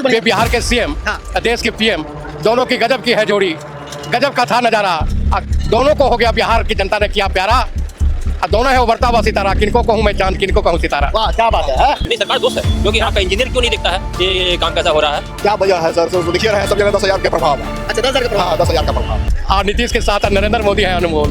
ये बिहार के सीएम देश के पीएम दोनों की गजब की है जोड़ी, गजब का था नजारा। दोनों को हो गया बिहार की जनता ने किया प्यारा। दोनों है उभरता हुआ सितारा, किनको कहूँ मैं चांद, किनको कहूँ सितारा। वाह क्या बात है। नहीं सरकार दोस्त है, क्योंकि यहाँ का इंजीनियर क्यों नहीं देखता है ये काम कैसा हो रहा है। क्या वजह है सर? तो देखिए रहे हैं सब जगह 10,000 के प्रभाव है। अच्छा 10,000 का प्रभाव, 10,000 का प्रभाव। और नीतीश के साथ नरेंद्र मोदी है अनमोल।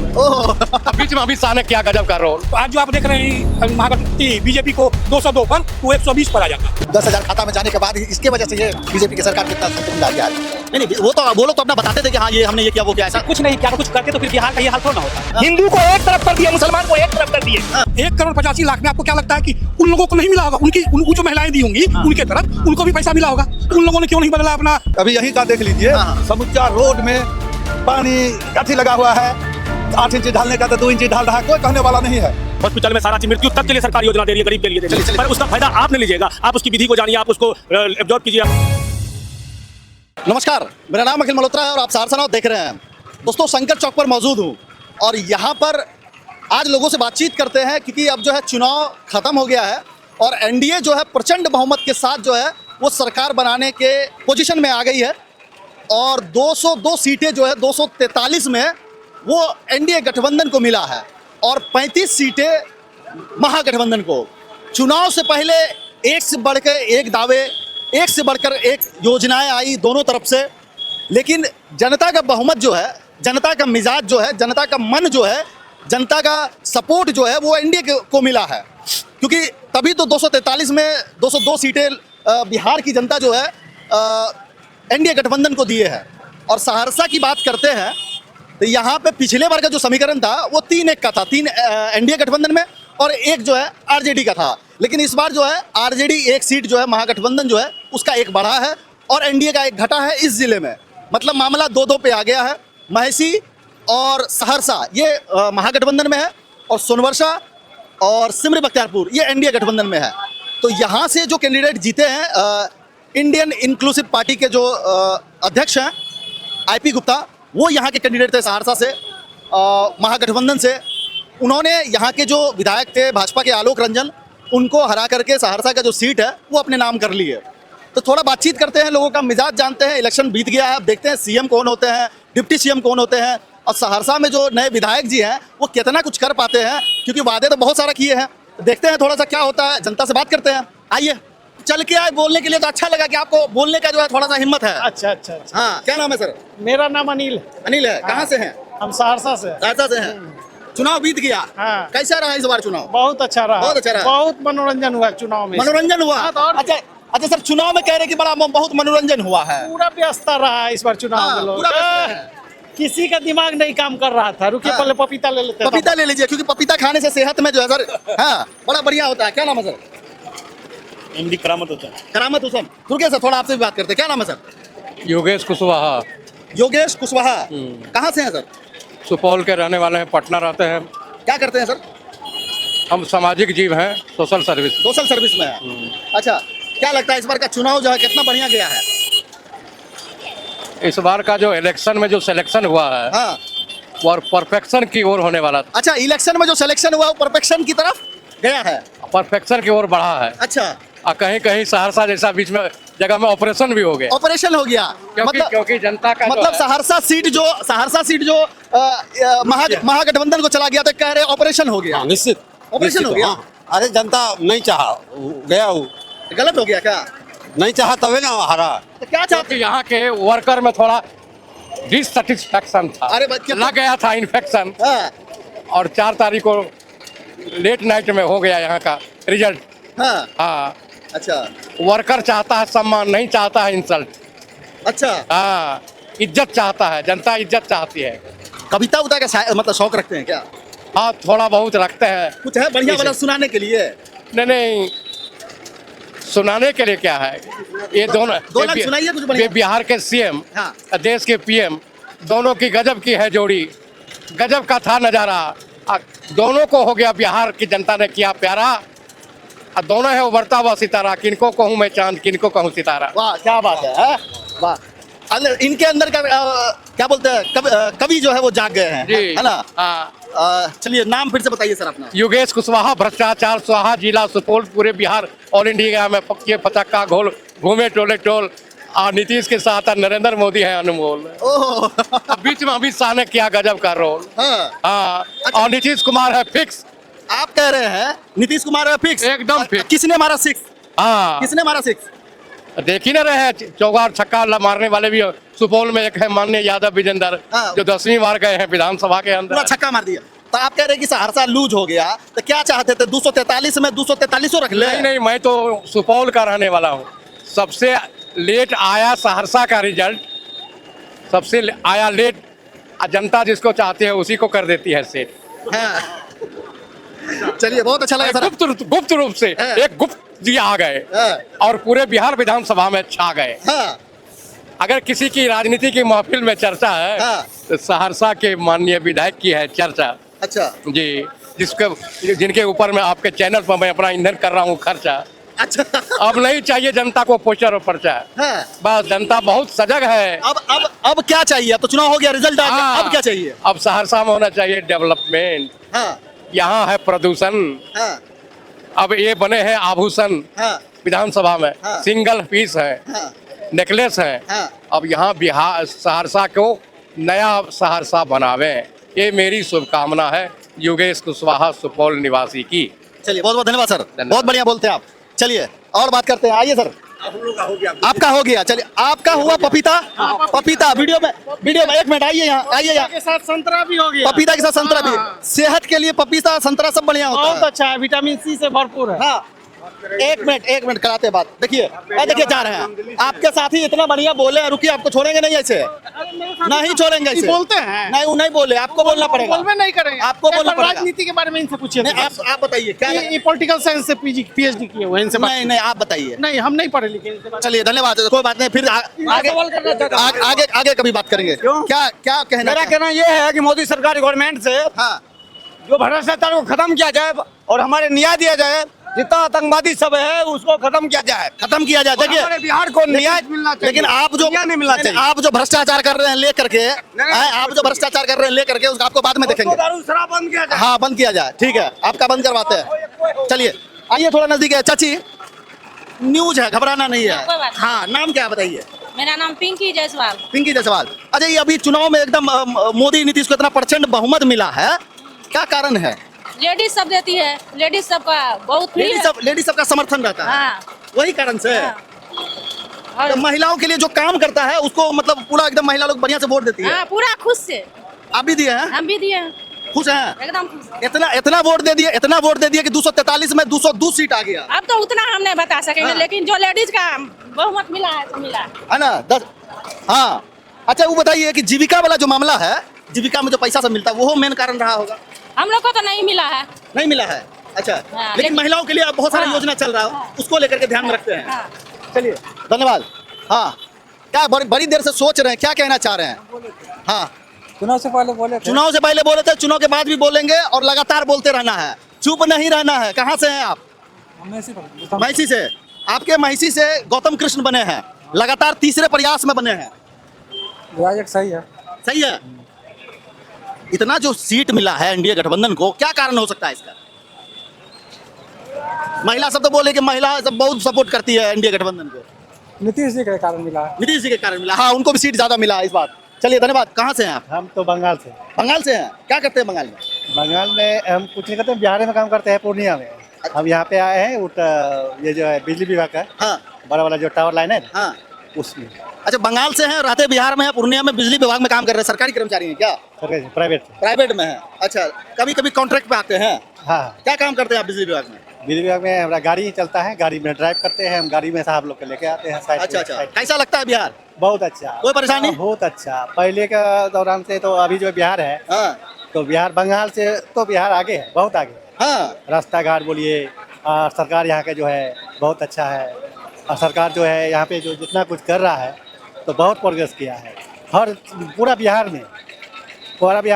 बीच में अमित शाह ने किया गजब का रोल। आज जो आप देख रहे हैं महागठबंधन बीजेपी को 202 पर वो 120 पर आ जाता। 10,000 खाता में जाने के बाद इसके वजह से ये बीजेपी की सरकार कितना जिम्मेदारी आ रही है। नहीं वो लोग तो अपना बताते थे कि हाँ ये हमने ये किया वो किया, ऐसा कुछ नहीं क्या कुछ करते तो फिर बिहार का ये हाल थोड़ा ना होता। हिंदू को एक तरफ कर दिया, मुसलमान को एक तरफ कर दिए। 1,85,00,000 में आपको क्या लगता है कि उन लोगों को नहीं मिला होगा? उनकी जो महिलाएं दी होंगी उनके तरफ उनको भी पैसा मिला होगा, उन लोगों ने क्यों नहीं बदला अपना? अभी यही का देख लीजिए, समुच्चा रोड में पानी काठी लगा हुआ है। 8 इंच ढालने का तो 2 इंच ढाल रहा है, कोई कहने वाला नहीं है। हॉस्पिटल में सारा चीज मृत्यु तक के लिए सरकार योजना दे रही है, गरीब के लिए दे रही है, पर उसका फायदा आप नहीं लीजिएगा। आप उसकी विधि को जानिए, आप उसको एब्जॉर्ब कीजिए। नमस्कार, मेरा नाम अखिल मल्होत्रा है और आप सहरसा नाउ देख रहे हैं। दोस्तों शंकर चौक पर मौजूद हूँ और यहाँ पर आज लोगों से बातचीत करते हैं क्योंकि अब जो है चुनाव खत्म हो गया है और एनडीए जो है प्रचंड बहुमत के साथ जो है वो सरकार बनाने के पोजीशन में आ गई है और 202 सीटें जो है 243 में वो एनडीए गठबंधन को मिला है और 35 सीटें महागठबंधन को। चुनाव से पहले एक से बढ़कर एक दावे, एक से बढ़कर एक योजनाएं आई दोनों तरफ से, लेकिन जनता का बहुमत जो है, जनता का मिजाज जो है, जनता का मन जो है, जनता का सपोर्ट जो है वो एनडीए को मिला है क्योंकि तभी तो 243 में 202 सीटें बिहार की जनता जो है एनडीए गठबंधन को दिए हैं। और सहरसा की बात करते हैं तो यहाँ पे पिछले बार का जो समीकरण था वो 3-1 का था, 3 एनडीए गठबंधन में और 1 जो है आरजेडी का था, लेकिन इस बार जो है आरजेडी 1 सीट जो है महागठबंधन जो है उसका 1 बढ़ा है और एनडीए का 1 घटा है इस जिले में। मतलब मामला 2-2 पे आ गया है। महिषी और सहरसा ये महागठबंधन में है और सोनवर्षा और सिमरी बख्तियारपुर ये एनडीए गठबंधन में है। तो यहाँ से जो कैंडिडेट जीते हैं इंडियन इंक्लूसिव पार्टी के जो अध्यक्ष हैं आईपी गुप्ता, वो यहाँ के कैंडिडेट थे सहरसा से महागठबंधन से। उन्होंने यहाँ के जो विधायक थे भाजपा के आलोक रंजन, उनको हरा करके सहरसा का जो सीट है वो अपने नाम कर ली है। तो थोड़ा बातचीत करते हैं, लोगों का मिजाज जानते हैं। इलेक्शन बीत गया है, अब देखते हैं सीएम कौन होते हैं, डिप्टी सीएम कौन होते हैं और सहरसा में जो नए विधायक जी हैं वो कितना कुछ कर पाते हैं, क्योंकि वादे तो बहुत सारा किए हैं। देखते हैं थोड़ा सा क्या होता है, जनता से बात करते हैं। आइए चल के आए बोलने के लिए, तो अच्छा लगा कि आपको बोलने का जो है थोड़ा सा हिम्मत है। अच्छा अच्छा अच्छा। हाँ, क्या नाम है सर? मेरा नाम अनिल है। अनिल है। कहाँ से हैं? हम सहरसा से। सहरसा से हैं। चुनाव बीत गया, हाँ। कैसा रहा इस बार चुनाव? बहुत अच्छा रहा, बहुत अच्छा रहा। बहुत मनोरंजन हुआ चुनाव में। मनोरंजन हुआ? अच्छा अच्छा सर, चुनाव में कह रहे कि बड़ा बहुत मनोरंजन हुआ है। पूरा व्यस्तता रहा है इस बार चुनाव में। लोग पूरा व्यस्त है। किसी का दिमाग नहीं काम कर रहा था। रुकिए पहले पपीता ले लेते हैं। पपीता ले लीजिए, क्योंकि पपीता खाने से सेहत में जो है सर हाँ बड़ा बढ़िया होता है। क्या नाम है सर? इनकी करामत होता है। करामत हुसैन। रुकिए सर, थोड़ा आपसे भी बात करते हैं। क्या नाम है सर? योगेश कुशवाहा। योगेश कुशवाहा। कहाँ से हैं सर? सुपौल के रहने वाले हैं, पटना रहते हैं। क्या करते हैं सर? हम सामाजिक जीव हैं, सोशल सर्विस। सोशल सर्विस में है। अच्छा, क्या लगता है इस बार का चुनाव जो है कितना बढ़िया गया है? इस बार का जो इलेक्शन में जो सिलेक्शन हुआ है हाँ। वो परफेक्शन की ओर होने वाला था। अच्छा, इलेक्शन में जो सिलेक्शन हुआ वो परफेक्शन की तरफ गया है। परफेक्शन की ओर बढ़ा है। अच्छा, और कहीं कहीं सहरसा जैसा बीच में जगह में ऑपरेशन भी हो गया। ऑपरेशन हो गया क्योंकि जनता का मतलब सहरसा सीट जो महागठबंधन को चला गया तो कह रहे ऑपरेशन हो गया। निश्चित ऑपरेशन हो गया। अरे जनता नहीं चाहा, गया हूँ गलत हो गया क्या? नहीं चाहा तभी ना हारा। तो क्या चाहते? क्योंकि यहाँ के वर्कर में थोड़ा डिससेटिस्फैक्शन था। अरे लग गया था इन्फेक्शन हाँ और 4 तारीख को लेट नाइट में हो गया यहाँ का रिजल्ट। हाँ। हाँ, अच्छा वर्कर चाहता है सम्मान, नहीं चाहता है इंसल्ट। अच्छा, हाँ, इज्जत चाहता है, जनता इज्जत चाहती है। कविता उता का मतलब शौक रखते हैं क्या? हाँ, थोड़ा बहुत रखते हैं। कुछ है बढ़िया वाला सुनाने के लिए? नहीं, सुनाने के लिए क्या है, ये दोनों लाइन सुनाइए कुछ बढ़िया। ये बिहार के सीएम हाँ। देश के पीएम दोनों की गजब की है जोड़ी, गजब का था नजारा। दोनों को हो गया बिहार की जनता ने किया प्यारा। दोनों है उभरता हुआ सितारा, किनको कहूँ मैं चांद, किनको कहूँ सितारा। वाह क्या बात है। वाह, इनके अंदर का क्या बोलते हैं कवि जो है वो जाग गए हैं, जी, है ना? हाँ। चलिए नाम फिर से बताइए सर अपना। योगेश कुशवाहा, भ्रष्टाचार स्वाहा, जिला सुपौल, पूरे बिहार, ऑल इंडिया में पक्के पचक्का घोल, घूमे टोले टोल। और नीतीश के साथ नरेंद्र मोदी है अनमोल। ओह अब बीच में अमित शाह ने किया गजब का रोल। हाँ, हाँ, और नीतीश कुमार है फिक्स, आप कह रहे हैं नीतीश कुमार है फिक्स, एकदम फिक्स। किसने मारा 6? हाँ, किसने मारा 6? देख ही ना रहे हैं, चौगार छक्का मारने वाले भी सुपौल में एक है माननीय यादव विजेंद्र, हाँ। जो 10वीं बार गए हैं विधानसभा के पूरा अंदर। छक्का मार दिया। तो आप कह रहे हैं कि सहरसा लूज हो गया, तो क्या चाहते थे 243 में 243 रख ले? नहीं नहीं, मैं तो सुपौल का रहने वाला हूँ। सबसे लेट आया सहरसा का रिजल्ट, सबसे आया लेट। जनता जिसको चाहती है उसी को कर देती है सेट। हाँ। चलिए बहुत अच्छा लगा सर। गुप्त रूप से हाँ। एक गुप्त जी आ गए हाँ। और पूरे बिहार विधानसभा में छा गए। हाँ, अगर किसी की राजनीति की महफिल में चर्चा है हाँ। तो सहरसा के माननीय विधायक की है चर्चा अच्छा जी, जिनके ऊपर मैं आपके चैनल पर मैं अपना ईंधन कर रहा हूँ खर्चा। अच्छा। अब नहीं चाहिए जनता को पोस्टर और पर्चा। हाँ। बस जनता बहुत सजग है। अब क्या चाहिए? अब तो चुनाव हो गया, रिजल्ट आ गया, हाँ। अब क्या चाहिए? अब सहरसा में होना चाहिए डेवलपमेंट। हाँ यहाँ है प्रदूषण, हाँ अब ये बने हैं आभूषण हाँ विधानसभा में। हाँ। सिंगल पीस है, हाँ नेकलेस है। हाँ। अब यहाँ बिहार सहरसा को नया सहरसा बनावे, ये मेरी शुभकामना है योगेश कुशवाहा सुपौल निवासी की। चलिए बहुत बहुत धन्यवाद सर, धन्यवाद। बहुत बढ़िया बोलते हैं आप। चलिए और बात करते हैं, आइए सर। आपका हो गया, चलिए आपका हुआ पपीता। पपीता वीडियो में एक मिनट आइए यहाँ, आइए यहाँ। के साथ संतरा भी हो गया। पपीता के साथ संतरा भी, सेहत के लिए पपीता संतरा सब बढ़िया होता बहुत है। अच्छा है, विटामिन सी से भरपूर है। हाँ, एक मिनट कराते बात। देखिए देखिए जा रहे हैं आपके साथी इतना बढ़िया बोले हैं, रुकिए आपको छोड़ेंगे नहीं ऐसे, नहीं छोड़ेंगे ऐसे। बोलते हैं नहीं वो नहीं बोले, आपको बोलना पड़ेगा। बोलबे नहीं करेंगे, आपको बोलना पड़ेगा। राजनीति के बारे में इनसे पूछिए। नहीं आप बताइए क्या। ये पॉलिटिकल साइंस से पीएचडी किए हुए हैं, इनसे नहीं नहीं आप बताइए। नहीं हम नहीं पढ़े लिखे इनसे चलिए धन्यवाद, कोई बात नहीं, फिर आगे कभी बात करेंगे। क्या क्या कहना? मेरा कहना यह है कि मोदी सरकार गवर्नमेंट से हाँ जो भ्रष्टाचार को खत्म किया जाए और हमारे न्याय दिया जाए, जितना आतंकवादी सब है उसको खत्म किया जाए। खत्म किया जाए। देखिए हमारे बिहार को न्याय मिलना चाहिए, लेकिन आप जो न्याय नहीं मिलना चाहिए। आप जो भ्रष्टाचार कर रहे हैं लेकर के, आप जो भ्रष्टाचार कर रहे हैं लेकर के, उसको आपको बाद में देखेंगे। दारू शराब बंद किया जाए। हाँ बंद किया जाए, ठीक है आपका बंद करवाते हैं। चलिए आइए थोड़ा नजदीक है। चाची न्यूज है, घबराना नहीं है। कोई बात नहीं। हाँ नाम क्या है बताइए? मेरा नाम पिंकी जायसवाल। पिंकी जायसवाल। अच्छा ये अभी चुनाव में एकदम मोदी नीतीश को इतना प्रचंड बहुमत मिला है, क्या कारण है? लेडीज सब देती है, लेडीज सबका बहुत फ्री है। लेडीज सबका समर्थन रहता है, हाँ, वही कारण से। हाँ। और तो महिलाओं के लिए जो काम करता है उसको मतलब पूरा एकदम महिला लोग बढ़िया से वोट देती है। हाँ, पूरा खुश से। आप भी दिए हैं? हम भी दिए हैं, खुश हैं? एकदम खुश। इतना वोट दे दिए, इतना वोट दे दिया कि 243 में 202 सीट आ गया अब तो उतना हम नहीं बता सकेंगे, हाँ। लेकिन जो लेडीज का बहुमत मिला है तो मिला है। है ना 10। हाँ अच्छा वो बताइए कि जीविका वाला जो मामला है, जीविका में जो पैसा सब मिलता है वो मेन कारण रहा होगा? हम लोग को तो नहीं मिला है। नहीं मिला है। अच्छा हाँ, लेकिन महिलाओं के लिए अब बहुत सारा हाँ। योजना चल रहा है, हाँ। उसको लेकर के ध्यान में रखते हैं। हाँ। चलिए धन्यवाद। हाँ क्या बड़ी देर से सोच रहे हैं, क्या कहना चाह रहे हैं? हाँ चुनाव से पहले बोले चुनाव से पहले बोले थे, चुनाव के बाद भी बोलेंगे और लगातार बोलते रहना है, चुप नहीं रहना है। कहाँ से हैं आप? महिषी से। आपके महिषी से गौतम कृष्ण बने हैं, लगातार तीसरे प्रयास में बने हैं। सही है। सही है। इतना जो सीट मिला है एनडीए गठबंधन को, क्या कारण हो सकता है इसका? महिला सब तो बोले कि महिला सब बहुत सपोर्ट करती है एनडीए गठबंधन को। नीतीश जी के कारण मिला है। नीतीश जी के कारण मिला, हाँ उनको भी सीट ज्यादा मिला इस बार। चलिए धन्यवाद। कहाँ से हैं आप? हम तो बंगाल से। बंगाल से हैं। क्या करते हैं बंगाल में? बंगाल में हम कुछ नहीं करते, बिहार में काम करते हैं, पूर्णिया में। हम यहाँ पे आए हैं, ये जो है बिजली विभाग का हाँ बड़ा वाला जो टावर लाइन है ना, हाँ। उसमें। अच्छा बंगाल से हैं, रहते बिहार में हैं, पूर्णिया में बिजली विभाग में काम कर रहे हैं, सरकारी कर्मचारी हैं क्या? प्राइवेट। प्राइवेट में है। अच्छा कभी कभी कॉन्ट्रैक्ट पे आते हैं? हाँ क्या काम करते हैं आप बिजली विभाग में? बिजली विभाग में हमारा गाड़ी चलता है, गाड़ी में ड्राइव करते हैं हम, गाड़ी में साहब लोग को लेके आते हैं साइड। अच्छा कैसा लगता है बिहार? बहुत अच्छा। कोई परेशानी? बहुत अच्छा। पहले का दौरान से तो अभी जो बिहार है, हाँ तो बिहार बंगाल से तो बिहार आगे है, बहुत आगे। हाँ रास्ता घाट बोलिए, और सरकार यहाँ के जो है बहुत अच्छा है, और सरकार जो है यहाँ पे जो जितना कुछ कर रहा है तो बहुत प्रोग्रेस किया है। हर पूरा बिहार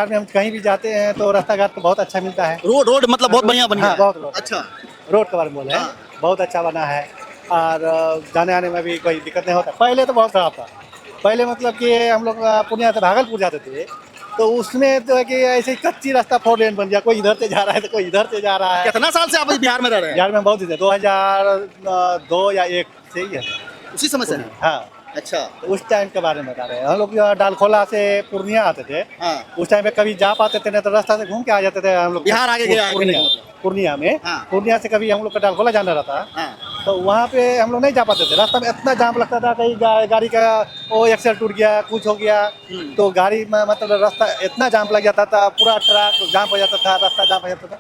में हम कहीं भी जाते हैं तो रास्ता घाट तो बहुत अच्छा मिलता है। रोड मतलब बहुत बढ़िया बनी हाँ, है। बहुत रोड। अच्छा रोड के बारे में बोले, हाँ। बहुत अच्छा बना है, और जाने आने में भी कोई दिक्कत नहीं होता। पहले तो बहुत खराब था। पहले मतलब कि हम लोग पूर्णिया से भागलपुर जाते थे तो उसमें तो है कि ऐसे ही कच्ची रास्ता 4 लेन बन गया, कोई इधर से जा रहा है तो कोई इधर से जा रहा है। कितना साल से आप बिहार में रह रहे हैं? बिहार में बहुत दिन 2002 या 1 से ही है। उसी समय से हैं? हाँ, अच्छा। तो उस टाइम के बारे में बता रहे हैं। हम लोग डालखोला से पूर्णिया आते थे, हाँ। उस टाइम पे कभी जा पाते थे नहीं तो रास्ता से घूम के आ जाते थे हम लोग बिहार आगे गया पूर्णिया में। हाँ। पूर्णिया से कभी हम लोग का डालखोला जाना रहता, हाँ। तो वहाँ पे हम लोग नहीं जा पाते थे। रास्ता में इतना जाम लगता था, कहीं गाड़ी का वो एक्सेल टूट गया, कुछ हो गया तो गाड़ी में मतलब रास्ता इतना जाम लग जाता था, पूरा ट्रक जाम हो जाता था, रास्ता जाम हो जाता था,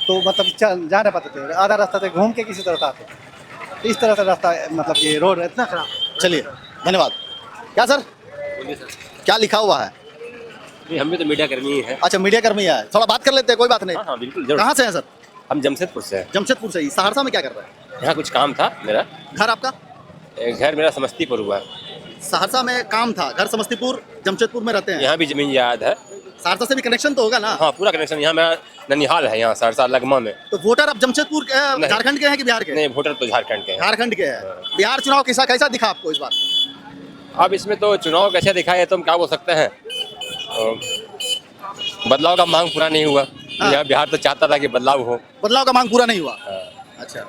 तो मतलब जा नहीं पाते थे। आधा रास्ता से घूम के किसी तरह आते थे। इस तरह से रास्ता मतलब ये रोड इतना खराब। चलिए, धन्यवाद। क्या सर? क्या लिखा हुआ है? हम भी तो मीडिया कर्मी ही हैं। अच्छा, मीडिया कर्मी है, थोड़ा बात कर लेते हैं, कोई बात नहीं। हाँ बिल्कुल जरूर। कहाँ से हैं सर? हम जमशेदपुर से हैं। जमशेदपुर से ही। सहरसा में क्या कर रहे हैं? यहाँ कुछ काम था मेरा। घर आपका? घर मेरा समस्तीपुर हुआ है। सहरसा में काम था, घर समस्तीपुर, जमशेदपुर में रहते हैं। यहाँ भी जमीन याद है। सहरसा से भी कनेक्शन तो होगा ना? हाँ पूरा कनेक्शन। यहाँ मेरा ननिहाल है, यहाँ सहरसा लगमा में। तो वोटर अब जमशेदपुर के नहीं। झारखंड के हैं कि बिहार के? नहीं, वोटर तो झारखंड के हैं। झारखंड के हैं। बिहार चुनाव कैसा कैसा दिखा आपको इस बार? अब इसमें तो चुनाव कैसे दिखाए तो हम क्या बोल सकते हैं। बदलाव का मांग पूरा नहीं हुआ। हाँ। यहाँ बिहार तो चाहता था कि बदलाव हो। बदलाव का मांग पूरा नहीं हुआ। अच्छा,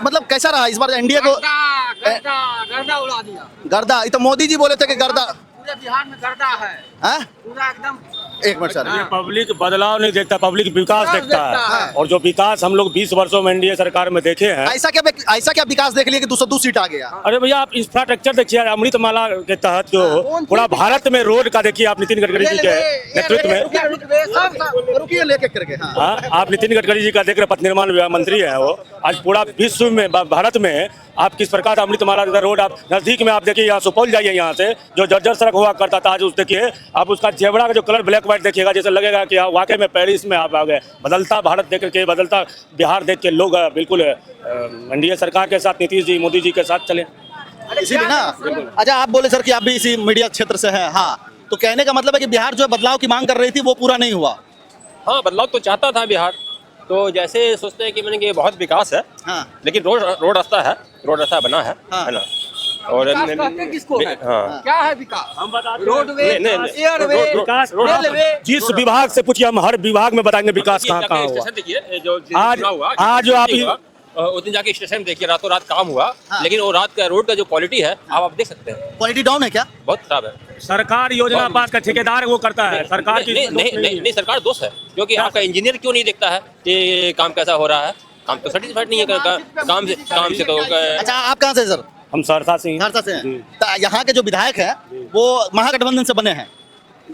मतलब कैसा रहा इस बार एनडीए को? गर्दा उड़ा दिया। गर्दा, ये तो मोदी जी बोले थे कि गर्दा। पूरे बिहार में गर्दा है, हाँ? पूरा एकदम। एक मिनट सर। ये पब्लिक बदलाव नहीं देखता, पब्लिक विकास देखता है। और जो विकास हम लोग 20 वर्षों में एनडीए सरकार में देखे हैं। ऐसा क्या विकास देख लिया कि 202 सीट आ गया? अरे भैया आप इंफ्रास्ट्रक्चर देखिए, अमृतमाला के तहत जो पूरा भारत में रोड का देखिए आप नितिन गडकरी जी के नेतृत्व में। रुकिए, लेके करके। हाँ, आप नितिन गडकरी जी का देख रहे पथ निर्माण मंत्री है वो। आज पूरा विश्व में भारत में आप किस प्रकार अमृतमाला रोड आप नजदीक में आप देखिए, यहाँ सुपौल जाइए, यहाँ से जो जर्जर सड़क हुआ करता था आज उस देखिए आप उसका जेबड़ा का जो कलर ब्लैक व्हाइट देखिएगा, जैसे लगेगा कि वाकई में पेरिस में आप आ गए। बदलता भारत देख के, बदलता बिहार देख के लोग बिल्कुल एनडीए सरकार के साथ, नीतीश जी मोदी जी के साथ चले। इसीलिए ना। अच्छा, आप बोले सर कि आप भी इसी मीडिया क्षेत्र से हैं। हाँ, तो कहने का मतलब है कि बिहार जो बदलाव की मांग कर रही थी वो पूरा नहीं हुआ। हाँ, बदलाव तो चाहता था बिहार। तो जैसे सोचते हैं कि मैंने कि बहुत विकास है। हाँ। लेकिन रोड रास्ता है, रोड रास्ता बना है। हाँ। है ना। और किसको है? हाँ। क्या है विकास? हम बताते रोडवे, एयरवे, विकास रेलवे। जिस विभाग से पूछिए हम हर विभाग में बताएंगे विकास कहाँ कहाँ हुआ। स्टेशन देखिए, जो आज जो आप उस दिन जाके स्टेशन देखिए, रातों रात काम हुआ। हाँ। लेकिन वो रात का रोड का जो क्वालिटी है आप देख सकते हैं, क्वालिटी डाउन है क्या? बहुत खराब है। सरकार योजना पास का ठेकेदार वो करता है, सरकार की नहीं, सरकार दोष है। क्योंकि आपका इंजीनियर क्यों नहीं देखता है कि काम कैसा हो रहा है। काम तो सर्टिफाइड नहीं है काम से तो। अच्छा, आप कहाँ से सर? हम सहरसा से सहरसा से हैं। तो यहाँ के जो विधायक हैं वो महागठबंधन से बने हैं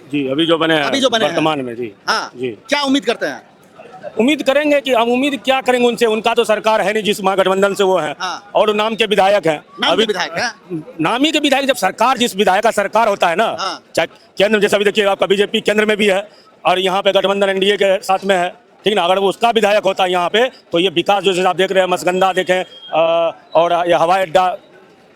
जी, अभी जो बने हैं वर्तमान में जी। हाँ जी, क्या उम्मीद करते हैं? उम्मीद करेंगे कि हम उम्मीद क्या करेंगे उनसे, उनका तो सरकार है नहीं जिस महागठबंधन से वो है। हाँ। और नाम के विधायक हैं। नाम के विधायक हैं? नामी के विधायक, जब सरकार जिस विधायक का सरकार होता है ना, हाँ। चाहे केंद्र जैसा भी देखिए आपका बीजेपी केंद्र में भी है और यहाँ पे गठबंधन एनडीए के साथ में है, ठीक ना। अगर वो उसका विधायक होता है यहाँ पे तो ये विकास जो आप देख रहे हैं, मसगंदा देखें और ये हवाई अड्डा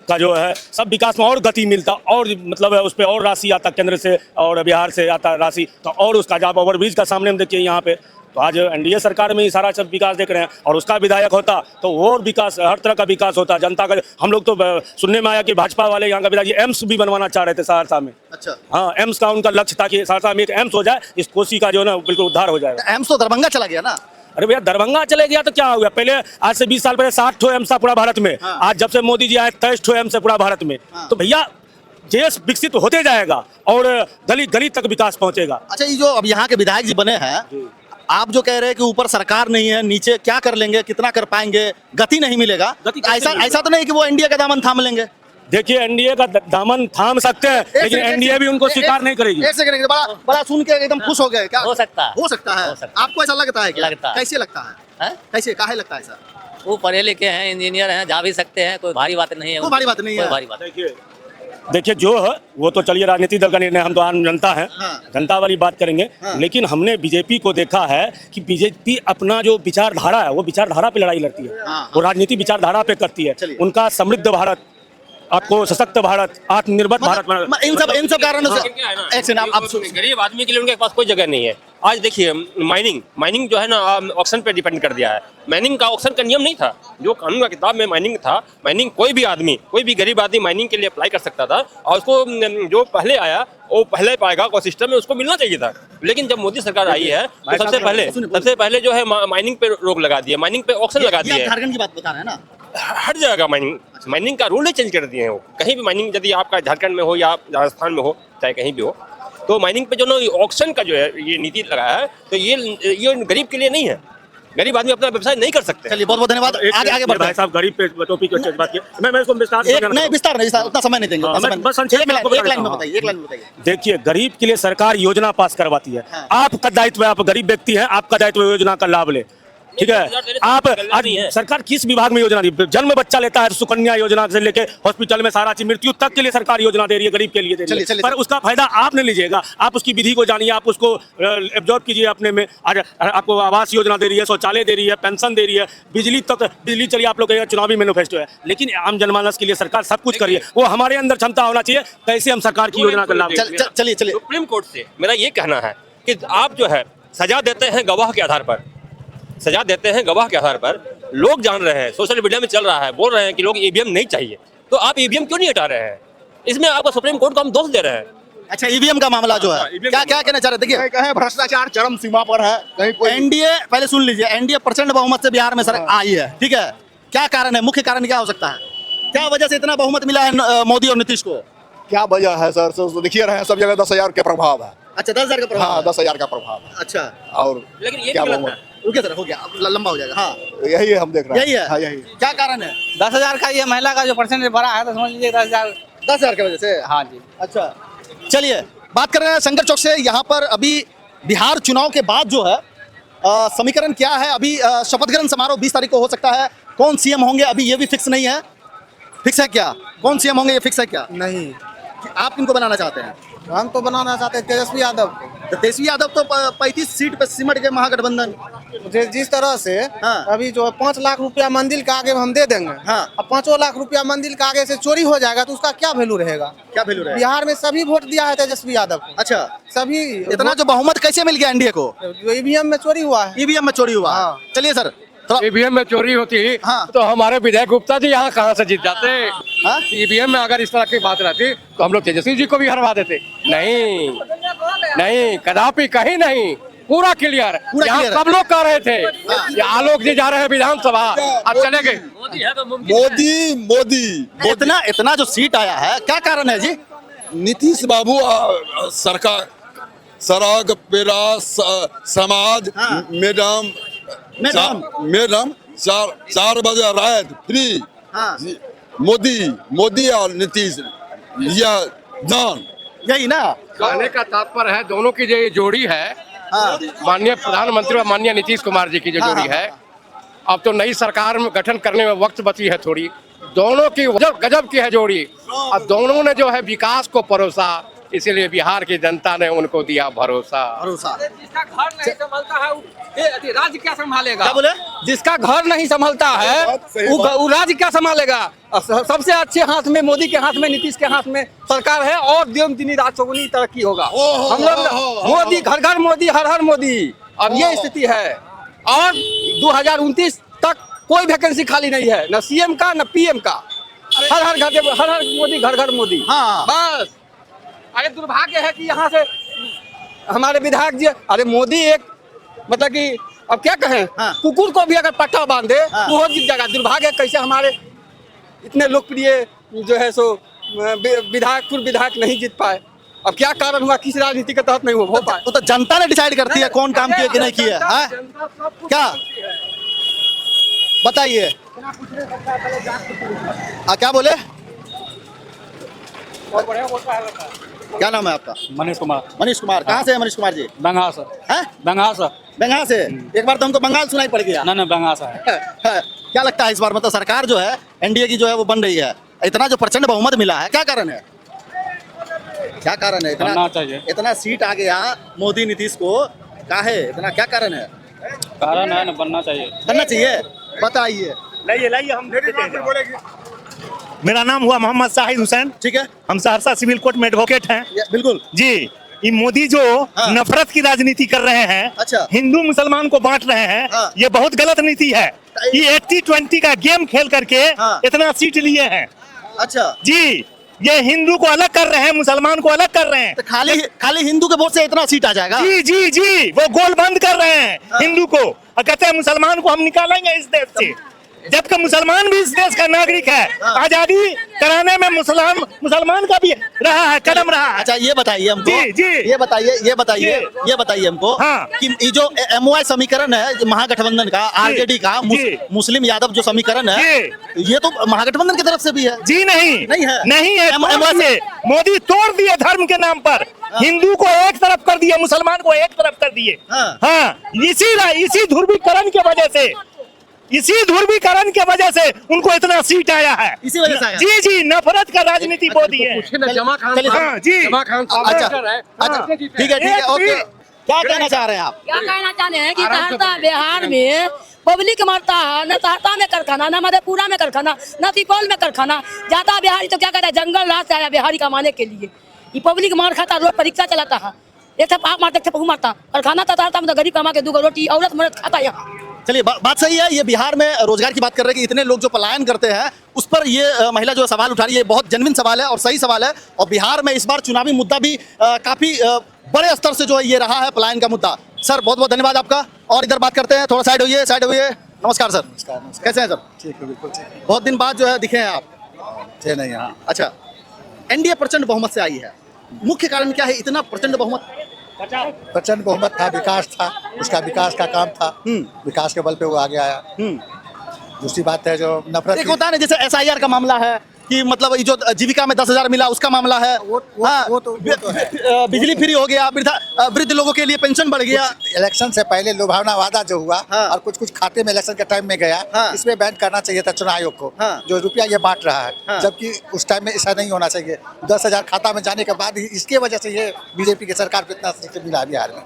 का जो है सब विकास में और गति मिलता, और मतलब उस पर और राशि आता केंद्र से और बिहार से आता राशि, तो और उसका जब ओवरब्रिज का सामने में देखिए यहाँ पे, तो आज एनडीए सरकार में ही सारा सब विकास देख रहे हैं। और उसका विधायक होता तो और विकास, हर तरह का विकास होता जनता का। हम लोग तो सुनने में आया कि भाजपा वाले यहाँ का विधायक एम्स भी बनवाना चाह रहे थे सहरसा में। अच्छा। हाँ, एम्स का उनका लक्ष्य था कि सहरसा में एक एम्स हो जाए, इस कोसी का जो है ना बिल्कुल उद्धार हो जाएगा। एम्स तो दरभंगा चला गया ना। अरे भैया दरभंगा चले गया तो क्या हो गया? पहले आज से 20 साल पहले 60 ठो एम्स था पूरा भारत में। हाँ। आज जब से मोदी जी आए 23 ठो एम्स है पूरा भारत में। हाँ। तो भैया देश विकसित होते जाएगा और गली गली तक विकास पहुंचेगा। अच्छा, ये जो अब यहाँ के विधायक जी बने हैं, आप जो कह रहे हैं कि ऊपर सरकार नहीं है, नीचे क्या कर लेंगे, कितना कर पाएंगे, गति नहीं मिलेगा, ऐसा तो नहीं कि वो एनडीए का दामन थाम लेंगे? देखिए एनडीए का दामन थाम सकते हैं, लेकिन एनडीए भी उनको स्वीकार नहीं करेगी। एक सेकंड, बड़ा सुन के एकदम खुश हो गए क्या? हो सकता है। हो सकता है। आपको ऐसा लगता है क्या? लगता है। कैसे लगता है? कैसे काहे लगता है सर? वो पढ़े लिखे हैं, इंजीनियर हैं, जा भी सकते हैं, कोई भारी बात नहीं है। कोई भारी बात नहीं है। कोई भारी बात नहीं। देखिए जो है वो तो चलिए राजनीतिक दल का निर्णय, हम तो आम जनता है। हाँ। जनता वाली बात करेंगे। हाँ। लेकिन हमने बीजेपी को देखा है कि बीजेपी अपना जो विचारधारा है वो विचारधारा पे लड़ाई लड़ती है। हाँ। वो राजनीति विचारधारा पे करती है। चलिए। उनका समृद्ध भारत, आपको सशक्त भारत, आत्मनिर्भर भारत इन सब कारणों से एक सेकंड, आप गरीब आदमी के लिए उनके पास कोई जगह नहीं है। आज देखिए माइनिंग जो है ना ऑक्शन पे डिपेंड कर दिया है। माइनिंग का ऑक्शन का नियम नहीं था, जो कानून का किताब में माइनिंग था। माइनिंग कोई भी गरीब आदमी माइनिंग के लिए अप्लाई कर सकता था और उसको जो पहले आया वो पहले पाएगा, को सिस्टम में उसको मिलना चाहिए था। लेकिन जब मोदी सरकार आई है तो सबसे पहले जो है माइनिंग पे रोक लगा दिया, माइनिंग पे ऑक्शन लगा दिया। झारखंड की बात बता रहे हैं ना, हर जगह माइनिंग का रूल ही चेंज कर दिए हैं। वो कहीं भी माइनिंग यदि आपका झारखंड में हो या राजस्थान में हो, चाहे कहीं भी हो, तो माइनिंग पे जो ना ऑक्शन का जो है ये नीति लगाया है, तो ये गरीब के लिए नहीं है। गरीब आदमी अपना व्यवसाय नहीं कर सकते। चलिए बहुत बहुत धन्यवाद। आगे बढ़ते हैं। साहब गरीब पे टॉपिक की बात किया, मैं इसको विस्तार नहीं विस्तार नहीं, उतना समय नहीं देंगे। एक लाइन में बताइए। देखिए, गरीब के लिए सरकार योजना पास करवाती है। आपका दायित्व है, आप गरीब व्यक्ति हैं, आपका दायित्व योजना का लाभ ले। ठीक है, आप आज सरकार किस विभाग में योजना दी? जन्म बच्चा लेता है तो सुकन्या योजना से लेके हॉस्पिटल में सारा चीज, मृत्यु तक के लिए सरकार योजना दे रही है, गरीब के लिए दे रही है। पर उसका फायदा आप नहीं लीजिएगा, आप उसकी विधि को जानिए, आप उसको एब्जॉर्ब कीजिए अपने में। आज आपको आवास योजना दे रही है, शौचालय दे रही है, पेंशन दे रही है, बिजली चलिए आप लोग कहेगा चुनावी मैनिफेस्टो है, लेकिन आम जनमानस के लिए सरकार सब कुछ करिए। वो हमारे अंदर क्षमता होना चाहिए, कैसे हम सरकार की योजना का लाभ। चलिए सुप्रीम कोर्ट से मेरा ये कहना है कि आप जो है सजा देते हैं गवाह के आधार पर, लोग जान रहे हैं, सोशल मीडिया में चल रहा है, बोल रहे हैं कि लोग ईवीएम नहीं चाहिए, तो आप ईवीएम क्यों नहीं हटा रहे हैं? इसमें आपका सुप्रीम कोर्ट को हम दोष दे रहे हैं। अच्छा, ईवीएम का मामला जो है क्या कहना चाह रहे? देखिए, कहें भ्रष्टाचार चरम सीमा पर है, कहीं कोई एनडीए, पहले सुन लीजिए, एनडीए प्रचंड बहुमत से बिहार में सर आई है, ठीक है। क्या कारण है, मुख्य कारण क्या हो सकता है? क्या वजह से इतना बहुमत मिला है मोदी और नीतीश को? क्या वजह है सर? तो देखिए रहे हैं सब जगह 10,000 के प्रभाव है। अच्छा, 10,000 का प्रभाव? हाँ, 10,000 का प्रभाव है। अच्छा, और लेकिन ये क्या गलत है। रुके सर, हो गया, अब लंबा हो जाएगा। हाँ, यही है, हम देख रहे हैं। यही है। हाँ, यही। क्या कारण है? 10,000 का ये महिला का जो परसेंटेज बढ़ा है तो समझ लीजिए 10,000 की वजह से। हाँ जी। अच्छा, चलिए बात कर रहे हैं शंकर चौक से। यहाँ पर अभी बिहार चुनाव के बाद जो है समीकरण क्या है? अभी शपथ ग्रहण समारोह 20 तारीख को हो सकता है। कौन सीएम होंगे अभी ये भी फिक्स नहीं है। फिक्स है क्या? कौन सीएम होंगे ये फिक्स है क्या? नहीं, आप किनको बनाना चाहते हैं? हम तो बनाना चाहते हैं तेजस्वी यादव। तेजस्वी यादव तो 35 सीट पे सिमट गए महागठबंधन। जिस तरह से हाँ। अभी जो 5 लाख रुपया मंदिर का आगे हम दे देंगे, हाँ। अब 5 लाख रुपया मंदिर का आगे से चोरी हो जाएगा तो उसका क्या वैल्यू रहेगा? क्या वैल्यू रहेगा? बिहार में सभी वोट दिया है तेजस्वी यादव को। अच्छा, सभी इतना जो बहुमत कैसे मिल गया एनडीए को? ईवीएम में चोरी हुआ है। ईवीएम में चोरी हुआ। हाँ। चलिए सर, ईवीएम में चोरी होती हाँ। तो हमारे विधायक गुप्ता जी यहाँ कहाँ से जीत जाते? हाँ? ईवीएम में अगर इस तरह की बात रहती तो हम लोग तेजस्वी जी को भी हरवा देते। नहीं, कदापि कहीं नहीं, पूरा क्लियर। यहाँ सब लोग कह रहे थे ये आलोक जी जा रहे हैं विधानसभा, अब चले गए। मोदी इतना जो सीट आया है, क्या कारण है जी? नीतीश बाबू सरकार, सड़क पेरा समाज, मैडम 4 बजे रात फ्री। हाँ। मोदी और नीतीश, यह जान यही ना कहने का तात्पर्य है। दोनों की जो ये जोड़ी है, हाँ। माननीय प्रधानमंत्री और माननीय नीतीश कुमार जी की जो जोड़ी है, अब तो नई सरकार में गठन करने में वक्त बची है थोड़ी। दोनों की गजब की है जोड़ी, और दोनों ने जो है विकास को परोसा, इसीलिए बिहार की जनता ने उनको दिया भरोसा। जिसका घर नहीं संभलता है वो राज्य क्या संभालेगा? क्या बोले? जिसका घर नहीं संभलता है वो राज्य क्या संभालेगा? सबसे अच्छे हाथ में मोदी के हाथ में, नीतीश के हाथ में सरकार है, और दिन रात चौगुनी तरक्की होगा। हम लोग मोदी, घर घर मोदी, हर हर मोदी, अब ये स्थिति है। और 2029 तक कोई वैकेंसी खाली नहीं है, न सीएम का न पीएम का। हर हर मोदी, घर घर मोदी। हाँ। बस अरे दुर्भाग्य है कि यहाँ से हमारे विधायक जी, अरे मोदी एक मतलब कि अब क्या कहें, हाँ। कुकुर को भी अगर पट्टा बांध दे हाँ। तो वो जीत जाएगा। दुर्भाग्य कैसे हमारे इतने लोकप्रिय जो है सो विधायक नहीं जीत पाए। अब क्या कारण हुआ, किस राजनीति के तहत नहीं हो पाए? तो जनता ने डिसाइड करती है कौन काम किया कि नहीं किया है। क्या बताइए? क्या बोले? क्या नाम है आपका? मनीष कुमार। मनीष कुमार। कहाँ से है मनीष कुमार जी? बंगाल से। हैं? बंगाल से। एक बार तो हमको बंगाल सुनाई पड़ गया। ना बंगाल से है। क्या लगता है इस बार मतलब सरकार जो है एनडीए की जो है वो बन रही है, इतना जो प्रचंड बहुमत मिला है, क्या कारण है? क्या कारण है? इतना सीट आ गया मोदी नीतीश को, काहे इतना, क्या कारण है? कारण है ना, बनना चाहिए। बताइए। लाइए हम मेरा नाम हुआ मोहम्मद शाहिद हुसैन। ठीक है। हम सहरसा सिविल कोर्ट में एडवोकेट हैं। बिल्कुल जी। ये मोदी जो नफरत की राजनीति कर रहे हैं, अच्छा। हिंदू मुसलमान को बांट रहे हैं, हाँ। ये बहुत गलत नीति है। ये 80-20 का गेम खेल करके हाँ। इतना सीट लिए हैं अच्छा, जी। ये हिंदू को अलग कर रहे हैं, मुसलमान को अलग कर रहे हैं। तो खाली हिंदू के वोट से इतना सीट आ जाएगा? जी जी जी, वो गोल बंद कर रहे हैं हिंदू को और कहते हैं मुसलमान को हम निकालेंगे इस देश से, जबकि मुसलमान भी इस देश का नागरिक है। आजादी कराने में मुसलमान का भी रहा है, कदम रहा है। अच्छा, ये बताइए हमको, जी, जी। ये बताइए हमको हाँ। कि ये जो MOI समीकरण है महागठबंधन का, RJD का, जी। मुस्लिम यादव जो समीकरण है, जी। ये तो महागठबंधन की तरफ से भी है। जी नहीं नहीं है तोड़ दिए। मोदी तोड़ दिए धर्म के नाम पर, हिंदू को एक तरफ कर दिए, मुसलमान को एक तरफ कर दिए। हाँ, इसी ध्रुवीकरण के वजह से उनको इतना सीट आया है। इसी वजह से आया। जी जी, नफरत का राजनीति मोदी है। जमा खान चलिए, साहब, हाँ, जी। जमा खान साहब अच्छा, है। ठीक है, ओके। क्या कहना चाह रहे हैं आप? क्या कहना चाहते हैं कि सहरसा बिहार में पब्लिक मरता है, न सहरसा में कारखाना, न मधेपुरा में कारखाना, न सुपौल में कारखाना। जाता बिहारी तो क्या कहता है, जंगल राज से आया बिहारी कमाने के लिए। ये पब्लिक मार खाता, रोड पर रिक्शा चलाता है, एक आप मारते थे, मारता कारखाना तो सहरसा में तो गरीब कमा के 2 रोटी औरत मर्द खाता यहाँ। चलिए, बात सही है। ये बिहार में रोजगार की बात कर रहे हैं कि इतने लोग जो पलायन करते हैं, उस पर ये महिला जो सवाल उठा रही है, बहुत जेन्युइन सवाल है और सही सवाल है। और बिहार में इस बार चुनावी मुद्दा भी काफी बड़े स्तर से जो है ये रहा है, पलायन का मुद्दा। सर, बहुत बहुत धन्यवाद आपका। और इधर बात करते हैं, थोड़ा साइड होइए। नमस्कार सर। नमस्कार। कैसे हैं सर? ठीक है, बिल्कुल ठीक बहुत दिन बाद जो है दिखे हैं आप। है। नहीं, हाँ, अच्छा, NDA प्रचंड बहुमत से आई है, मुख्य कारण क्या है इतना प्रचंड बहुमत? प्रचंड बहुमत था, विकास था, उसका विकास का काम था, विकास के बल पे वो आगे आया। दूसरी बात है जो नफरत एक होता है ना, जैसे SIR का मामला है कि मतलब ये जो जीविका में 10,000 मिला, उसका मामला है। वो तो है। बिजली फ्री हो गया, वृद्ध लोगों के लिए पेंशन बढ़ गया। इलेक्शन से पहले लुभावना वादा जो हुआ और कुछ खाते में इलेक्शन के टाइम में गया, इसमें बैन करना चाहिए था चुनाव आयोग को, जो रुपया ये बांट रहा है, जबकि उस टाइम में ऐसा नहीं होना चाहिए। 10,000 खाता में जाने के बाद ही इसके वजह से ये बीजेपी की सरकार को इतना सीट मिला बिहार में।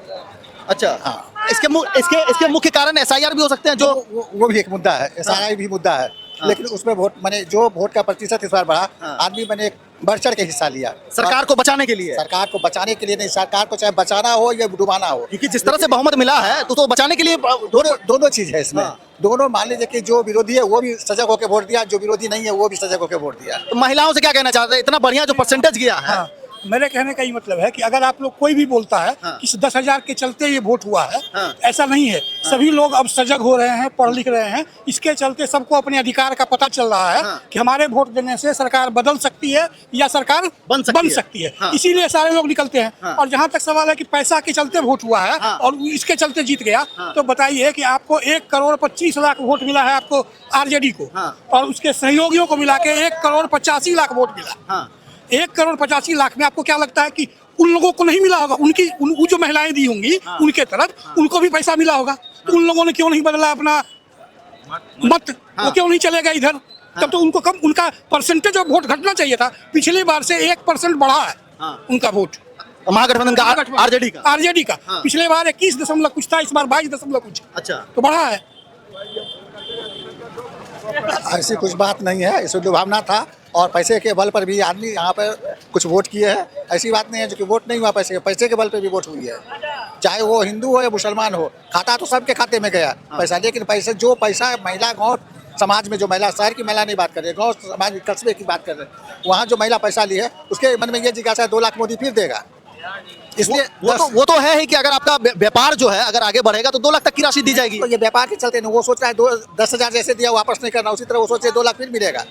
अच्छा, हाँ। इसके मुख्य कारण SIR भी हो सकते हैं, जो वो भी एक मुद्दा है, SIR भी मुद्दा है, लेकिन उसमें वोट मैंने जो वोट का प्रतिशत इस बार बढ़ा, आदमी मैंने बढ़ चढ़ के हिस्सा लिया। सरकार को बचाने के लिए? सरकार को बचाने के लिए नहीं, सरकार को चाहे बचाना हो या डुबाना हो, क्योंकि जिस तरह से बहुमत मिला है तो बचाने के लिए दोनों चीज है इसमें। दोनों मान लीजिए कि जो विरोधी है वो भी सजग होकर वोट दिया, जो विरोधी नहीं है वो भी सजग होकर वोट दिया। तो महिलाओं से क्या कहना चाहते हैं, इतना बढ़िया जो परसेंटेज गया है? मेरे कहने का ये मतलब है कि अगर आप लोग कोई भी बोलता है कि 10,000 के चलते ये वोट हुआ है, ऐसा नहीं है। सभी लोग अब सजग हो रहे हैं, पढ़ लिख रहे हैं, इसके चलते सबको अपने अधिकार का पता चल रहा है कि हमारे वोट देने से सरकार बदल सकती है या सरकार बन सकती है। इसीलिए सारे लोग निकलते हैं। और जहाँ तक सवाल है कि पैसा के चलते वोट हुआ है और इसके चलते जीत गया, तो बताइए कि आपको 1,25,00,000 वोट मिला है आपको RJD को, और उसके सहयोगियों को मिला के 1,85,00,000 वोट मिला। 1,85,00,000 में आपको क्या लगता है कि उन लोगों को नहीं मिला होगा? वो जो महिलाएं दी होंगी उनके तरफ, उनको भी पैसा मिला होगा, तो उन लोगों ने क्यों नहीं बदला अपना मत? वो क्यों नहीं चलेगा इधर? तब तो उनको कम, उनका परसेंटेज ऑफ वोट घटना चाहिए था। पिछली बार से 1% बढ़ा है उनका वोट, महागठबंधन का, RJD का। पिछले बार 21 दशमलव कुछ था, इस बार 22 दशमलव कुछ। अच्छा, तो बढ़ा है। ऐसी कुछ बात नहीं है, इसमें लुभावना था और पैसे के बल पर भी आदमी यहाँ पर कुछ वोट किए हैं। ऐसी बात नहीं है जो कि वोट नहीं हुआ, पैसे के बल पर भी वोट हुई है, चाहे वो हिंदू हो या मुसलमान हो। खाता तो सबके खाते में गया पैसा, लेकिन जो पैसा महिला गाँव समाज में, जो महिला, शहर की महिला नहीं बात कर रहे, गाँव समाज कस्बे की बात कर रहे, वहाँ जो महिला पैसा ली है उसके मन में ये जिज्ञासा है 2 लाख मोदी फिर देगा। इसलिए वो तो है ही कि अगर आपका व्यापार जो है अगर आगे बढ़ेगा तो 2 लाख तक की राशि दी जाएगी। तो ये व्यापार के चलते नहीं, वो सोच रहा है 10,000 जैसे दिया वापस नहीं करना, उसी तरह वो सोचे 2 लाख फिर मिलेगा।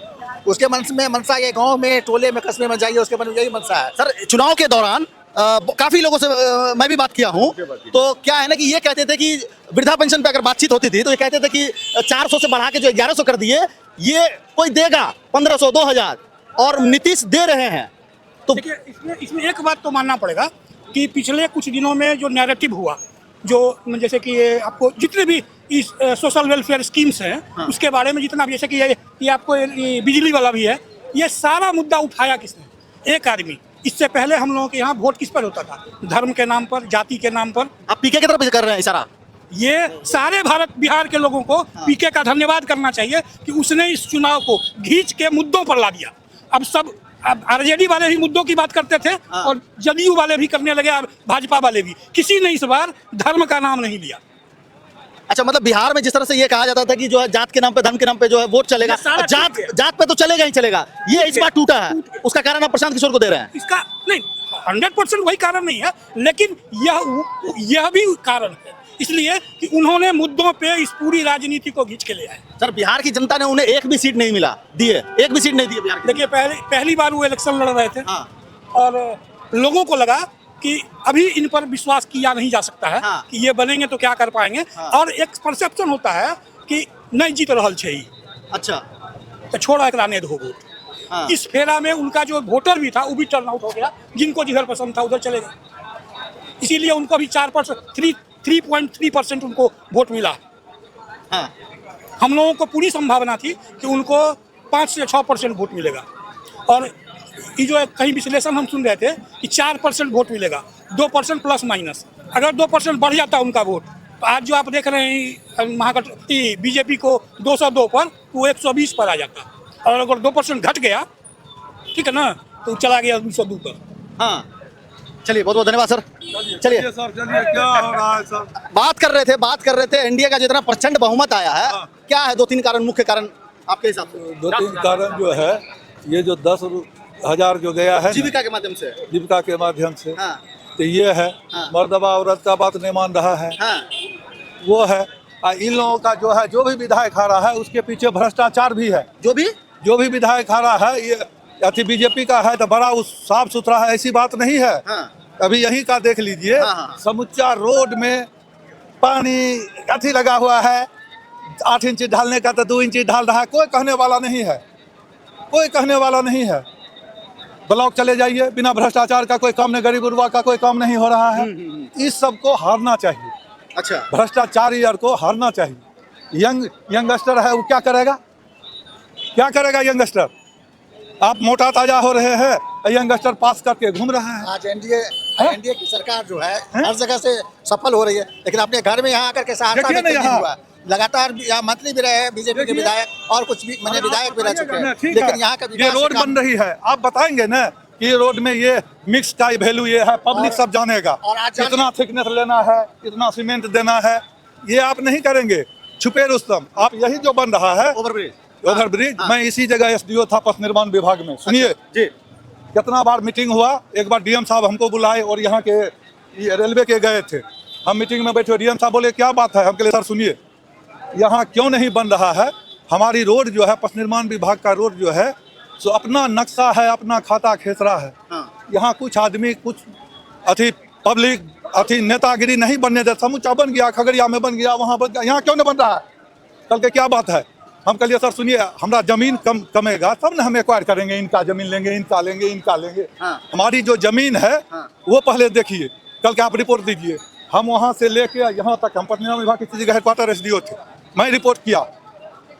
उसके मन में मनसा ये गांव में, टोले में, कस्बे में जाइए, उसके मन में यही मनसा है। सर, चुनाव के दौरान काफी लोगों से मैं भी बात किया हूँ, तो क्या है ना कि ये कहते थे कि वृद्धा पेंशन पे अगर बातचीत होती थी तो ये कहते थे कि 400 से बढ़ा के जो 1100 कर दिए, ये कोई देगा 1,500, 2,000, और नीतीश दे रहे हैं। तो इसमें एक बात तो मानना पड़ेगा कि पिछले कुछ दिनों में जो नैरेटिव हुआ, जो जैसे कि ये आपको जितने भी इस सोशल वेलफेयर स्कीम्स हैं उसके बारे में जितना भी, जैसे कि ये आपको ये बिजली वाला भी है, ये सारा मुद्दा उठाया किसने? एक आदमी। इससे पहले हम लोगों के यहाँ वोट किस पर होता था? धर्म के नाम पर, जाति के नाम पर। आप पीके की तरफ कर रहे हैं इशारा? ये सारे बिहार के लोगों को पीके का धन्यवाद करना चाहिए कि उसने इस चुनाव को खींच के मुद्दों पर ला दिया। अब सब अब आरजेडी वाले भी मुद्दों की बात करते थे और जदयू वाले भी करने लगे, और भाजपा वाले भी। किसी ने इस बार धर्म का नाम नहीं लिया। अच्छा, मतलब बिहार में जिस तरह से ये कहा जाता था कि जो है जात के नाम पे, धर्म के नाम पे जो है वोट चलेगा, जात पे तो चलेगा ही चलेगा, ये इस बार टूटा है। उसका कारण आप प्रशांत किशोर को दे रहे हैं? इसका नहीं, 100% वही कारण नहीं है, लेकिन यह भी कारण है, इसलिए कि उन्होंने मुद्दों पे इस पूरी राजनीति को खींच के ले आए। सर, बिहार की जनता ने उन्हें एक भी सीट नहीं मिला दिए, एक भी सीट नहीं दी बिहार की। देखिए, पहली बार वो इलेक्शन लड़ रहे थे और लोगों को लगा कि अभी इन पर विश्वास किया नहीं जा सकता है कि ये बनेंगे तो क्या कर पाएंगे, और एक परसेप्शन होता है कि नहीं जीत रहल छे ही। अच्छा, तो छोड़ा एकरा नहीं दो वोट। इस फेरा में उनका जो वोटर भी था वो भी टर्न आउट हो गया, जिनको जिधर पसंद था उधर चले गए। इसीलिए उनको भी 3.3% उनको वोट मिला। हम लोगों को पूरी संभावना थी कि उनको 5 से 6% वोट मिलेगा, और ये जो कहीं विश्लेषण हम सुन रहे थे कि 4% वोट मिलेगा, 2% प्लस माइनस। अगर 2% बढ़ जाता उनका वोट, तो आज जो आप देख रहे हैं महागठबंधन बीजेपी को 202 पर, वो 120 पर आ जाता, और अगर 2% घट गया, ठीक है ना, तो चला गया 202 पर। चलिए, बहुत बहुत धन्यवाद सर। चलिए सर, चलिए, क्या हो रहा है सर? बात कर रहे थे एनडीए का जितना प्रचंड बहुमत आया है, क्या है 2-3 कारण, मुख्य कारण आपके हिसाब से? 2-3 कारण जो है, ये जो 10,000 जो गया है जीविका के माध्यम से, तो ये है मर्दबा औरत का बात नहीं मान रहा है, वो है। इन लोगों का जो है, जो भी विधायक आ रहा है उसके पीछे भ्रष्टाचार भी है। जो भी विधायक आ रहा है, ये अति बीजेपी का है तो बड़ा साफ सुथरा है, ऐसी बात नहीं है। अभी यही का देख लीजिए, समुच्चा रोड में पानी अति लगा हुआ है, 8 इंच ढालने का तो 2 इंच ढाल रहा है, कोई कहने वाला नहीं है। ब्लॉक चले जाइए, बिना भ्रष्टाचार का कोई काम नहीं, गरीब गुरबा का कोई काम नहीं हो रहा है। इस सब को हारना चाहिए। अच्छा, भ्रष्टाचारी को हारना चाहिए। यंगस्टर है, वो क्या करेगा यंगस्टर? आप मोटा ताजा हो रहे हैं, यंगस्टर पास करके घूम रहा है। आज एनडीए की सरकार जो है हर जगह से सफल हो रही है, लेकिन अपने घर में यहाँ आकर के सहरसा में नहीं हुआ। लगातार यहाँ मंत्री भी रहे हैं बीजेपी के विधायक, और कुछ भी मैंने विधायक भी रह चुके हैं, लेकिन यहाँ का ये रोड बन रही है, आप बताएंगे ना कि ये रोड में ये मिक्स का वैल्यू ये है, पब्लिक सब जानेगा। इतना थिकनेस लेना है, इतना सीमेंट देना है, ये आप नहीं करेंगे। छुपे रुस्तम, आप यही जो बन रहा है ओवरब्रिज, मैं इसी जगह एसडीओ था पथ निर्माण विभाग में। सुनिए जी, कितना बार मीटिंग हुआ, एक बार डीएम साहब हमको बुलाए और यहाँ के रेलवे के गए थे, हम मीटिंग में बैठे, डीएम साहब बोले क्या बात है, हम कहे सर सुनिए, यहाँ क्यों नहीं बन रहा है? हमारी रोड जो है, पथ निर्माण विभाग का रोड जो है, सो अपना नक्शा है, अपना खाता खेसरा है। यहाँ कुछ आदमी, कुछ अति पब्लिक, अति नेतागिरी नहीं बनने देता। समूचा बन गया, खगड़िया में बन गया, वहाँ बन गया, यहाँ क्यों नहीं बन रहा है? कल के क्या बात है? हम कहिए सर सुनिए, हमारा जमीन कमेगा तब ना हम एक्वायर करेंगे, इनका जमीन लेंगे, इनका लेंगे। हमारी जो जमीन है वो पहले देखिए, कल के आप रिपोर्ट दीजिए। हम वहाँ से लेके यहाँ तक, हम पथ निर्माण विभाग की जगह हेडक्वार्टर एसडीओ थे, मैं रिपोर्ट किया,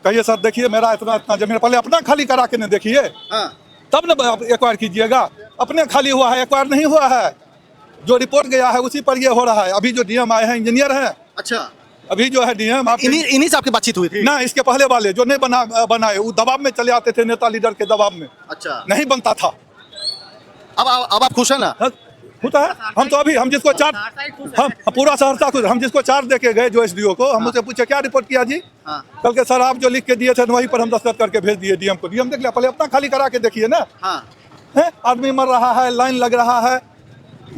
कहिए सर देखिए मेरा इतना जमीन, पहले अपना खाली करा के न देखिए, तब न एक्वायर कीजिएगा। अपने खाली हुआ है, एक्वायर नहीं हुआ है, जो रिपोर्ट गया है उसी पर ये हो रहा है। अभी जो डीएम आए हैं, इंजीनियर हैं। अच्छा, अभी जो है डीएम, इन्हीं से आपकी बातचीत हुई थी ना? इसके पहले वाले जो नहीं बनाए, वो दबाव में चले आते थे, नेता लीडर के दबाव में। अच्छा, नहीं बनता था। अब आप खुश हैं ना? होता है। हम तो अभी, हम जिसको चार, हम पूरा सहरसा खुद, हम जिसको 4 देके गए जो एसडीओ को, हम उससे पूछे क्या रिपोर्ट किया जी? कल के सर आप जो लिख के दिए थे वहीं पर हम दस्तखत करके भेज दिए डीएम को। डीएम देख लिया, पहले अपना खाली करा के देखिए ना। है, आदमी मर रहा है, लाइन लग रहा है,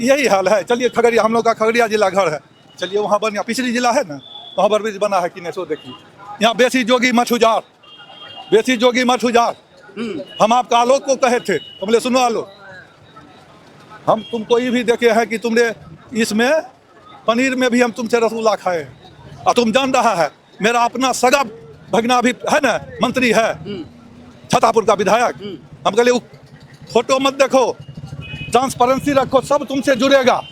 यही हाल है। चलिए खगड़िया, हम लोग का खगड़िया जिला घर है, चलिए वहाँ बन गया, पिछड़ी जिला है ना, वहाँ पर ब्रिज बना है कि नहीं, सो देखिए। यहाँ बेसी जोगी मठ उजार, हम आपका आलोक को कहे थे, तो बोले सुनो आलोक, हम तुमको ये भी देखे हैं कि तुमने इसमें पनीर में भी हम तुमसे रसगुल्ला खाए, और तुम जान रहा है मेरा अपना सगा भगना भी है ना, मंत्री है छतापुर का विधायक। हम कहले फोटो मत देखो, ट्रांसपेरेंसी रखो, सब तुमसे जुड़ेगा।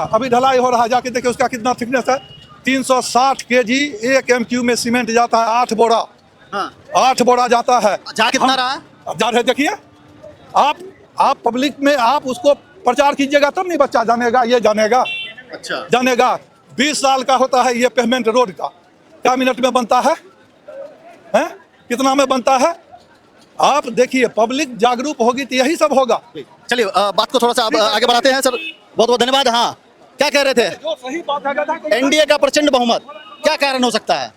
अभी ढलाई हो रहा है, जाके देखिए उसका कितना थिकनेस है। 360 kg 1 MQ में सीमेंट जाता है, 8 बोरा। 8 बोरा जाता है। जा कितना रहा है? जा रहे देखिए, आप पब्लिक में आप उसको प्रचार कीजिएगा तब नहीं बच्चा जानेगा, ये जानेगा। अच्छा, जानेगा। 20 साल का होता है ये पेमेंट रोड का, क्या मिनट में बनता है? कितना में बनता है? आप देखिए पब्लिक जागरूक होगी तो यही सब होगा। चलिए बात को थोड़ा सा अब आगे बढ़ाते हैं सर। बहुत बहुत धन्यवाद। हाँ, क्या कह रहे थे? जो सही बात है एनडीए का प्रचंड बहुमत, क्या कारण हो सकता है?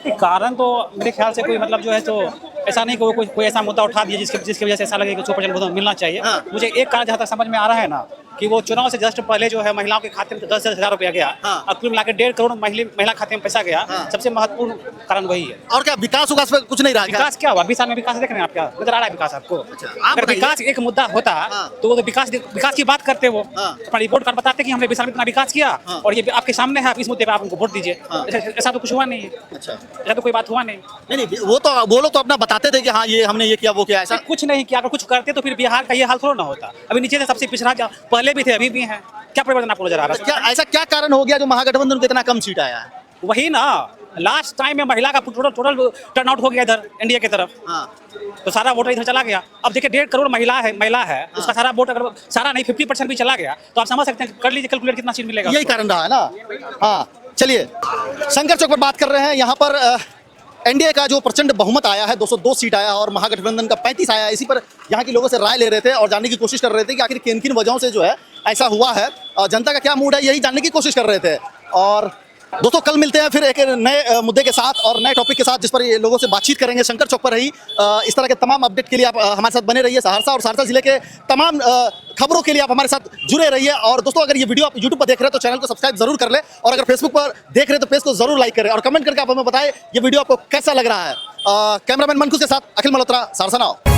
कारण तो मेरे ख्याल से कोई मतलब जो है तो ऐसा नहीं कि कोई ऐसा मुद्दा उठा दिया जिसकी वजह से ऐसा लगे कि 100% बहुमत मिलना चाहिए। मुझे एक कारण जहाँ तक समझ में आ रहा है ना कि वो चुनाव से जस्ट पहले जो है महिलाओं के खाते में 10,000 रुपया गया, अब कुल मिला के 1.5 करोड़ महिला खाते में पैसा गया। सबसे महत्वपूर्ण कारण वही है। और क्या विकास उकास पे कुछ नहीं रहा? विकास क्या हुआ? 20 साल में विकास देख रहे हैं आप? क्या नजर आ रहा है विकास आपको? अगर विकास एक मुद्दा होता तो वो विकास की बात करते, वो अपना रिपोर्ट कार्ड बताते कि हमने 20 साल में इतना विकास किया और ये आपके सामने है, आप इस मुद्दे पे आप उनको वोट दीजिए। ऐसा तो कुछ हुआ नहीं है। ऐसा तो कोई बात हुआ नहीं। नहीं, वो लोग तो अपना बताते थे कि हाँ ये हमने ये किया वो किया, ऐसा कुछ नहीं किया। अगर कुछ करते तो फिर बिहार का ये हाल थोड़ा ना होता। अभी नीचे से सबसे पिछड़ा पहले भी थे, अभी भी हैं। क्या परिवर्तन आपको नजर आ रहा है? क्या ऐसा क्या कारण हो गया जो महागठबंधन को इतना कम सीट आया है? वही ना, लास्ट टाइम में महिला का टोटल टर्नआउट हो गया इधर इंडिया की तरफ। तो सारा वोटर इधर चला गया। अब देखिए 1.5 करोड़ महिला है, उसका सारा वोट अगर सारा नहीं 50% भी चला गया तो आप समझ सकते हैं, कर लीजिए कैलकुलेट कितना सीट मिलेगा। यही कारण रहा है ना। हाँ चलिए, शंकर चौक पर बात कर रहे हैं। यहाँ पर एनडीए का जो प्रचंड बहुमत आया है, 202 सीट आया और महागठबंधन का 35 आया। इसी पर यहाँ के लोगों से राय ले रहे थे और जानने की कोशिश कर रहे थे कि आखिर किन किन वजहों से जो है ऐसा हुआ है, जनता का क्या मूड है, यही जानने की कोशिश कर रहे थे। और दोस्तों कल मिलते हैं फिर एक नए मुद्दे के साथ और नए टॉपिक के साथ, जिस पर ये लोगों से बातचीत करेंगे। शंकर चौक पर रही इस तरह के तमाम अपडेट के लिए आप हमारे साथ बने रहिए। सहरसा और सहरसा जिले के तमाम खबरों के लिए आप हमारे साथ जुड़े रहिए। और दोस्तों अगर ये वीडियो आप यूट्यूब पर देख रहे हैं तो चैनल को सब्सक्राइब जरूर कर ले, और अगर फेसबुक पर देख रहे हैं तो पेज को जरूर लाइक करें और कमेंट करके आप हमें बताएं ये वीडियो आपको कैसा लग रहा है। कैमरामैन मनकुश के साथ अखिल मल्होत्रा, सहरसा नाउ।